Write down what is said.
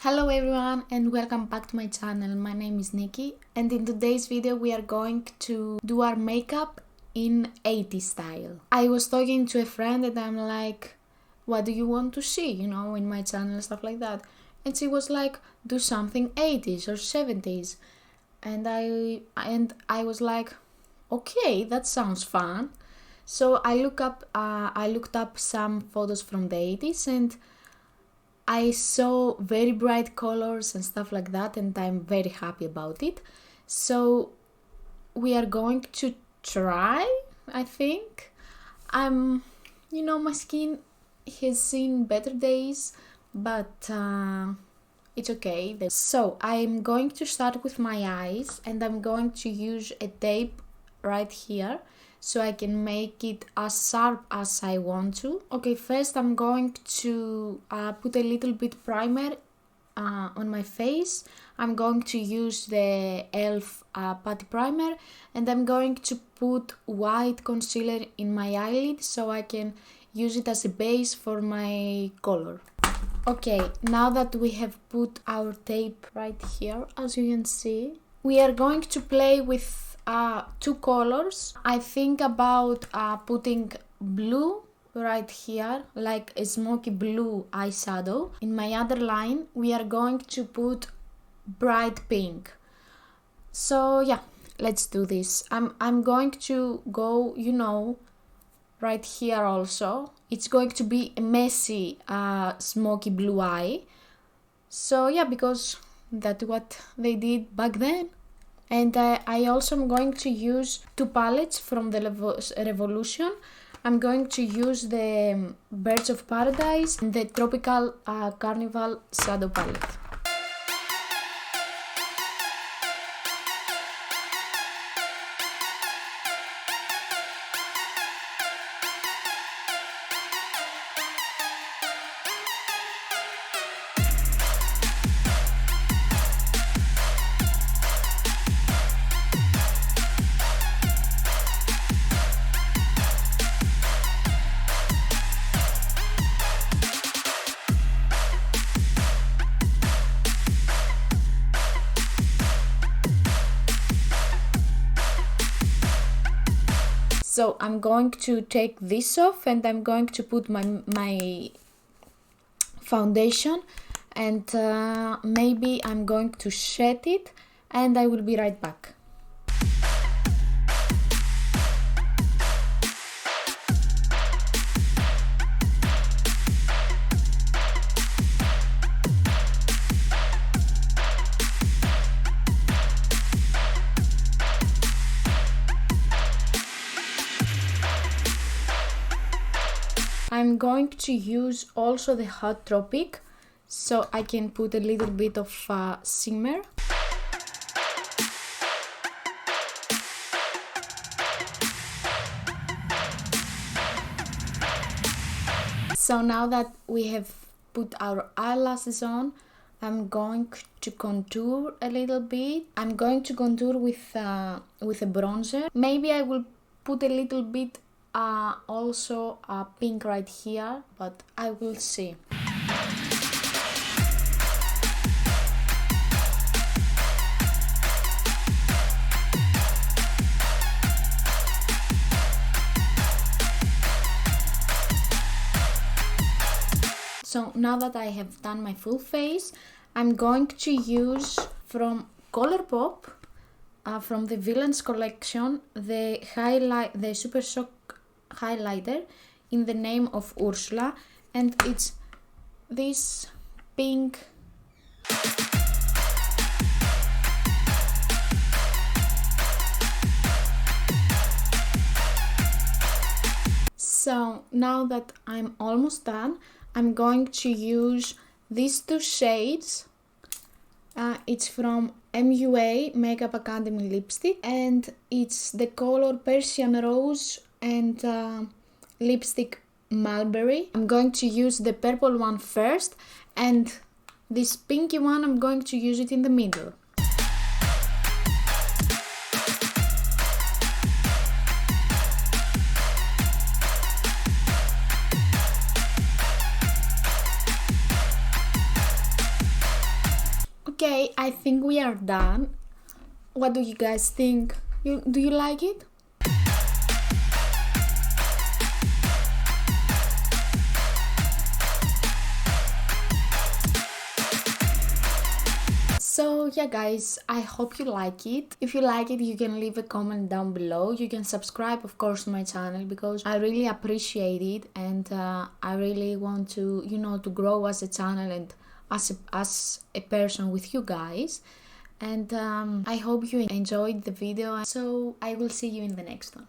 Hello everyone and welcome back to my channel. My name is Nikki and in today's video we are going to do our makeup in 80s style. I was talking to a friend and I'm like, what do you want to see, in my channel and stuff like that. And she was like, do something 80s or 70s. And I was like, okay, that sounds fun. So I looked up some photos from the 80s and I saw very bright colors and stuff like that, and I'm very happy about it. So we are going to try, I think. My skin has seen better days, but it's okay. So I'm going to start with my eyes, and I'm going to use a tape right here so I can make it as sharp as I want to. Okay, first I'm going to put a little bit primer on my face. I'm going to use the e.l.f. putty primer, and I'm going to put white concealer in my eyelid so I can use it as a base for my color. Okay, now that we have put our tape right here, as you can see, we are going to play with two colors. I think about putting blue right here, like a smoky blue eyeshadow. In my other line, we are going to put bright pink. So yeah, let's do this. I'm going to go, right here also. It's going to be a messy smoky blue eye. So yeah, because that's what they did back then. And I also am going to use two palettes from the Revolution. I'm going to use the Birds of Paradise and the Tropical Carnival Shadow Palette. So I'm going to take this off and I'm going to put my foundation, and maybe I'm going to shade it, and I will be right back. I'm going to use also the Hot Tropic so I can put a little bit of shimmer. So now that we have put our eyelashes on, I'm going to contour a little bit. I'm going to contour with a bronzer. Maybe I will put a little bit also pink right here, but I will see. So now that I have done my full face, I'm going to use from Colourpop, from the Villains collection, the Super Shock highlighter in the name of Ursula, and it's this pink So now that I'm almost done, I'm going to use these two shades. It's from MUA Makeup Academy lipstick, and it's the color Persian Rose and lipstick Mulberry. I'm going to use the purple one first, and this pinky one I'm going to use it in the middle. Okay, I think we are done. What do you guys think? Do you like it? So yeah guys, I hope you like it. If you like it, you can leave a comment down below. You can subscribe of course to my channel because I really appreciate it, and I really want to, you know, to grow as a channel and as a person with you guys. And I hope you enjoyed the video, so I will see you in the next one.